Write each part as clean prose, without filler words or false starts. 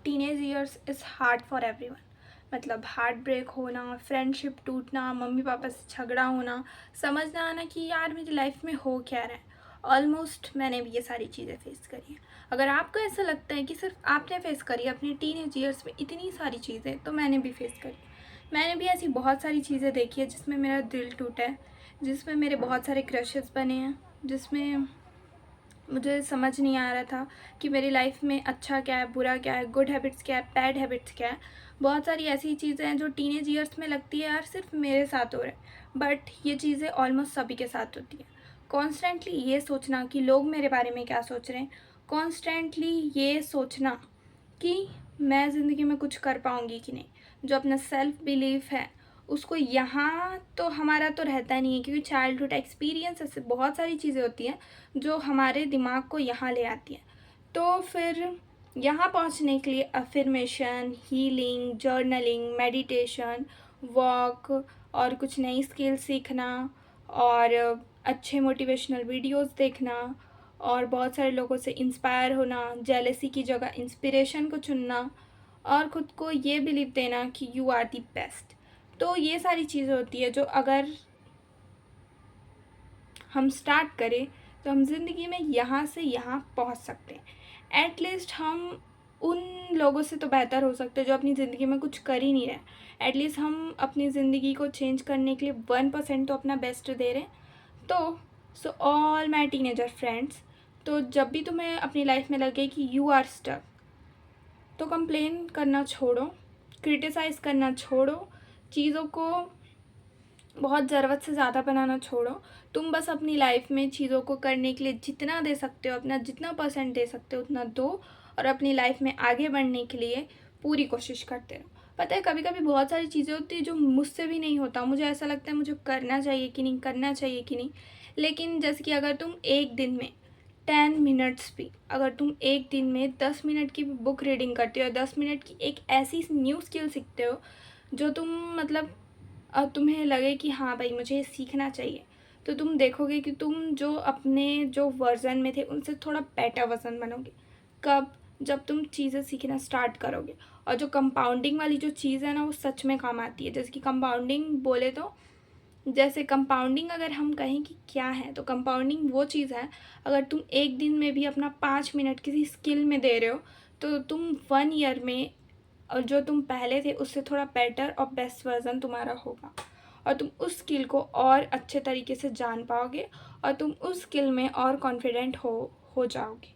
Teenage years is hard for everyone. मतलब heart break होना, friendship टूटना, मम्मी पापा से झगड़ा होना, समझ ना आना कि यार मेरी लाइफ में हो क्या रहा है। ऑलमोस्ट मैंने भी ये सारी चीज़ें फेस करी हैं। अगर आपको ऐसा लगता है कि सिर्फ आपने फेस करी है अपने टीनेज ईयर्स में इतनी सारी चीज़ें, तो मैंने भी फेस करी। मैंने भी ऐसी बहुत सारी चीज़ें देखी है जिसमें मेरा दिल टूटा है, जिसमें मेरे बहुत सारे क्रशेस बने हैं, जिसमें मुझे समझ नहीं आ रहा था कि मेरी लाइफ में अच्छा क्या है, बुरा क्या है, गुड हैबिट्स क्या है, बैड हैबिट्स क्या है। बहुत सारी ऐसी चीज़ें हैं जो टीनेज ईयर्स में लगती है यार सिर्फ मेरे साथ हो रहा है, बट ये चीज़ें ऑलमोस्ट सभी के साथ होती हैं। कॉन्स्टेंटली ये सोचना कि लोग मेरे बारे में क्या सोच रहे हैं, कॉन्स्टेंटली ये सोचना कि मैं ज़िंदगी में कुछ कर पाऊँगी कि नहीं, जो अपना सेल्फ बिलीफ है उसको यहाँ तो हमारा तो रहता नहीं है, क्योंकि चाइल्डहुड एक्सपीरियंस ऐसे बहुत सारी चीज़ें होती हैं जो हमारे दिमाग को यहाँ ले आती हैं। तो फिर यहाँ पहुँचने के लिए affirmation, healing, journaling, meditation, walk और कुछ नई स्किल सीखना और अच्छे मोटिवेशनल वीडियोस देखना और बहुत सारे लोगों से इंस्पायर होना, जेलेसी की जगह इंस्पिरेशन को चुनना और ख़ुद को ये बिलीव देना कि यू आर दी बेस्ट। तो ये सारी चीज़ें होती है जो अगर हम स्टार्ट करें तो हम ज़िंदगी में यहाँ से यहाँ पहुँच सकते हैं। एटलीस्ट हम उन लोगों से तो बेहतर हो सकते हैं जो अपनी ज़िंदगी में कुछ कर ही नहीं रहे। एटलीस्ट हम अपनी ज़िंदगी को चेंज करने के लिए 1% तो अपना बेस्ट दे रहे हैं। तो so all my teenager friends, तो जब भी तुम्हें अपनी लाइफ में लगे कि यू आर स्टक, तो कंप्लेन करना छोड़ो, क्रिटिसाइज़ करना छोड़ो, चीज़ों को बहुत ज़रूरत से ज़्यादा बनाना छोड़ो। तुम बस अपनी लाइफ में चीज़ों को करने के लिए जितना दे सकते हो, अपना जितना % दे सकते हो उतना दो और अपनी लाइफ में आगे बढ़ने के लिए पूरी कोशिश करते रहो। पता है कभी कभी बहुत सारी चीज़ें होती है जो मुझसे भी नहीं होता, मुझे ऐसा लगता है मुझे करना चाहिए कि नहीं, करना चाहिए कि नहीं। लेकिन जैसे कि अगर तुम एक दिन में 10 मिनट्स भी, अगर तुम एक दिन में 10 मिनट की बुक रीडिंग करते हो, 10 मिनट की एक ऐसी न्यू स्किल सीखते हो जो तुम मतलब तुम्हें लगे कि हाँ भाई मुझे ये सीखना चाहिए, तो तुम देखोगे कि तुम जो अपने जो वर्जन में थे उनसे थोड़ा बेटर वर्जन बनोगे। कब? जब तुम चीज़ें सीखना स्टार्ट करोगे। और जो कंपाउंडिंग वाली जो चीज़ है ना वो सच में काम आती है। जैसे कि कंपाउंडिंग बोले तो, जैसे कंपाउंडिंग अगर हम कहें कि क्या है, तो कंपाउंडिंग वो चीज़ है, अगर तुम एक दिन में भी अपना 5 मिनट किसी स्किल में दे रहे हो तो तुम 1 ईयर में और जो तुम पहले थे उससे थोड़ा बेटर और बेस्ट वर्जन तुम्हारा होगा और तुम उस स्किल को और अच्छे तरीके से जान पाओगे और तुम उस स्किल में और कॉन्फिडेंट हो जाओगे।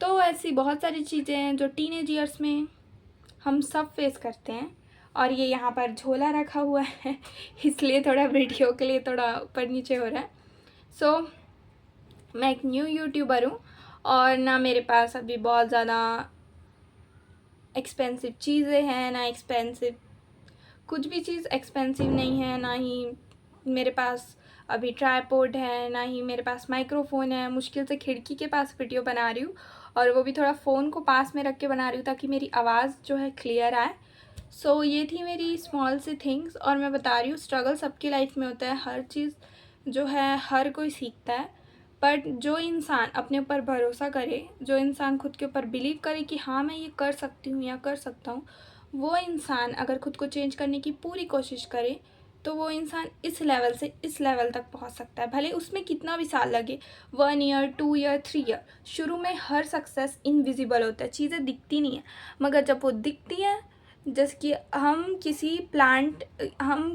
तो ऐसी बहुत सारी चीज़ें हैं जो टीनेज ईयर्स में हम सब फेस करते हैं। और ये यहाँ पर झोला रखा हुआ है इसलिए थोड़ा वीडियो के लिए थोड़ा ऊपर नीचे हो रहा है। सो मैं एक न्यू यूट्यूबर हूँ और ना मेरे पास अभी बहुत ज़्यादा एक्सपेंसिव चीज़ें हैं, ना एक्सपेंसिव कुछ भी चीज़ एक्सपेंसिव नहीं है, ना ही मेरे पास अभी ट्राइपॉड है, ना ही मेरे पास माइक्रोफ़ोन है। मुश्किल से खिड़की के पास वीडियो बना रही हूँ और वो भी थोड़ा फ़ोन को पास में रख के बना रही हूँ ताकि मेरी आवाज़ जो है क्लियर आए। सो ये थी मेरी स्मॉल सी थिंग्स और मैं बता रही हूँ स्ट्रगल सबकी लाइफ में होता है, हर चीज़ जो है हर कोई सीखता है। बट जो इंसान अपने ऊपर भरोसा करे, जो इंसान खुद के ऊपर बिलीव करे कि हाँ मैं ये कर सकती हूँ या कर सकता हूँ, वो इंसान अगर खुद को चेंज करने की पूरी कोशिश करे तो वो इंसान इस लेवल से इस लेवल तक पहुंच सकता है, भले उसमें कितना भी साल लगे, 1 ईयर, 2 ईयर, 3 ईयर। शुरू में हर सक्सेस इनविजिबल होता है, चीज़ें दिखती नहीं है, मगर जब वो दिखती है, जैसे कि हम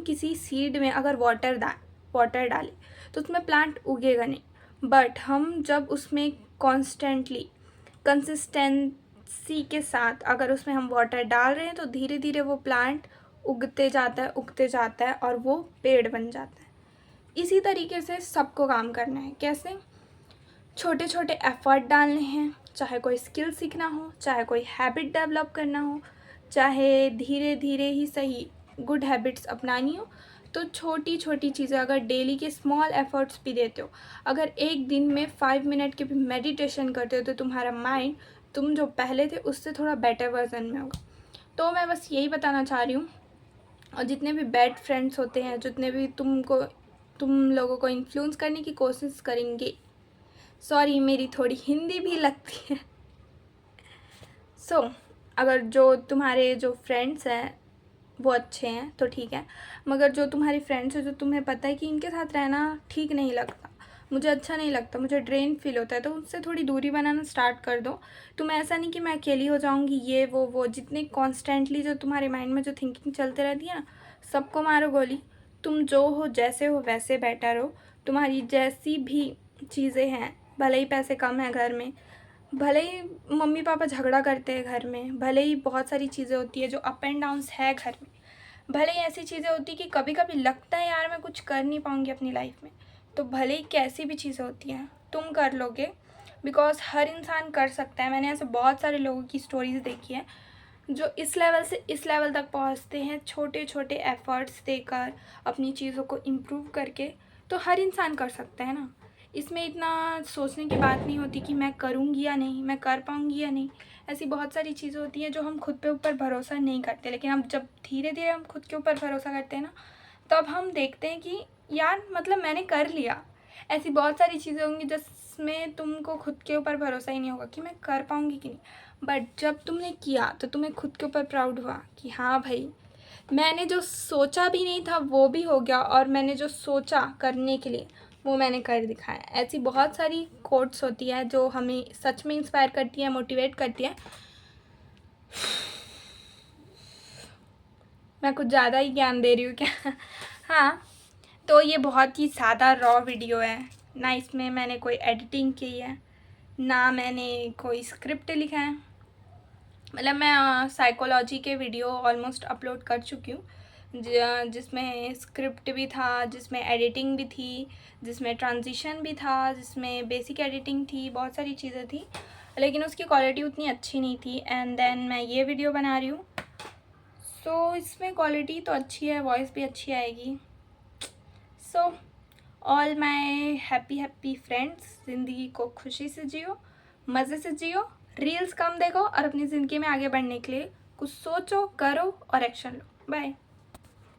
किसी सीड में अगर वाटर डालें तो उसमें प्लांट उगेगा नहीं। बट हम जब उसमें कंसिस्टेंसी के साथ अगर उसमें हम वाटर डाल रहे हैं तो धीरे धीरे वो प्लांट उगते जाता है और वो पेड़ बन जाता है। इसी तरीके से सबको काम करना है। कैसे? छोटे छोटे एफर्ट डालने हैं, चाहे कोई स्किल सीखना हो, चाहे कोई हैबिट डेवलप करना हो, चाहे धीरे धीरे ही सही गुड हैबिट्स अपनानी हो। तो छोटी छोटी चीज़ें अगर डेली के स्मॉल एफर्ट्स भी देते हो, अगर एक दिन में 5 मिनट के भी मेडिटेशन करते हो, तो तुम्हारा माइंड तुम जो पहले थे उससे थोड़ा बेटर वर्जन में होगा। तो मैं बस यही बताना चाह रही हूँ। और जितने भी बैड फ्रेंड्स होते हैं, जितने भी तुम लोगों को इन्फ्लुएंस करने की कोशिश करेंगे, सॉरी मेरी थोड़ी हिंदी भी लगती है। सो अगर जो तुम्हारे जो फ्रेंड्स हैं वो अच्छे हैं तो ठीक है, मगर जो तुम्हारी फ्रेंड्स हैं जो तुम्हें पता है कि इनके साथ रहना ठीक नहीं लगता, मुझे अच्छा नहीं लगता, मुझे ड्रेन फील होता है, तो उससे थोड़ी दूरी बनाना स्टार्ट कर दो। तुम ऐसा नहीं कि मैं अकेली हो जाऊंगी, ये वो जितने कॉन्स्टेंटली जो तुम्हारे माइंड में जो थिंकिंग चलते रहती है ना, सबको मारो गोली। तुम जो हो जैसे हो वैसे बेटर हो। तुम्हारी जैसी भी चीज़ें हैं, भले ही पैसे कम है घर में, भले ही मम्मी पापा झगड़ा करते हैं घर में, भले ही बहुत सारी चीज़ें होती है जो अप एंड डाउन्स है घर में, भले ही ऐसी चीज़ें होती कि कभी कभी लगता है यार मैं कुछ कर नहीं पाऊँगी अपनी लाइफ में, तो भले ही कैसी भी चीज़ें होती हैं तुम कर लोगे, बिकॉज हर इंसान कर सकता है। मैंने ऐसे बहुत सारे लोगों की स्टोरीज़ देखी है जो इस लेवल से इस लेवल तक पहुंचते हैं छोटे छोटे एफ़र्ट्स देकर, अपनी चीज़ों को इम्प्रूव करके। तो हर इंसान कर सकता है ना, इसमें इतना सोचने की बात नहीं होती कि मैं करूँगी या नहीं, मैं कर पाऊँगी या नहीं। ऐसी बहुत सारी चीज़ें होती हैं जो हम खुद पे ऊपर भरोसा नहीं करते, लेकिन हम जब धीरे धीरे हम खुद के ऊपर भरोसा करते हैं ना, तब हम देखते हैं कि यार मतलब मैंने कर लिया। ऐसी बहुत सारी चीज़ें होंगी जिसमें तुमको खुद के ऊपर भरोसा ही नहीं होगा कि मैं कर पाऊँगी कि नहीं, बट जब तुमने किया तो तुम्हें खुद के ऊपर प्राउड हुआ कि हाँ भाई, मैंने जो सोचा भी नहीं था वो भी हो गया, और मैंने जो सोचा करने के लिए वो मैंने कर दिखाया। ऐसी बहुत सारी कोट्स होती है जो हमें सच में इंस्पायर करती है, मोटिवेट करती है। मैं कुछ ज़्यादा ही ज्ञान दे रही हूँ क्या? हाँ, तो ये बहुत ही सादा रॉ वीडियो है ना, इसमें मैंने कोई एडिटिंग की है ना मैंने कोई स्क्रिप्ट लिखा है। मतलब मैं साइकोलॉजी के वीडियो ऑलमोस्ट अपलोड कर चुकी हूँ, जिसमें स्क्रिप्ट भी था, जिसमें एडिटिंग भी थी, जिसमें ट्रांजिशन भी था, जिसमें बेसिक एडिटिंग थी, बहुत सारी चीज़ें थी, लेकिन उसकी क्वालिटी उतनी अच्छी नहीं थी। एंड देन मैं ये वीडियो बना रही हूँ, सो इसमें क्वालिटी तो अच्छी है, वॉइस भी अच्छी आएगी। So all my happy friends, ज़िंदगी को खुशी से जियो, मज़े से जियो, रील्स कम देखो और अपनी ज़िंदगी में आगे बढ़ने के लिए कुछ सोचो, करो और एक्शन लो। बाय।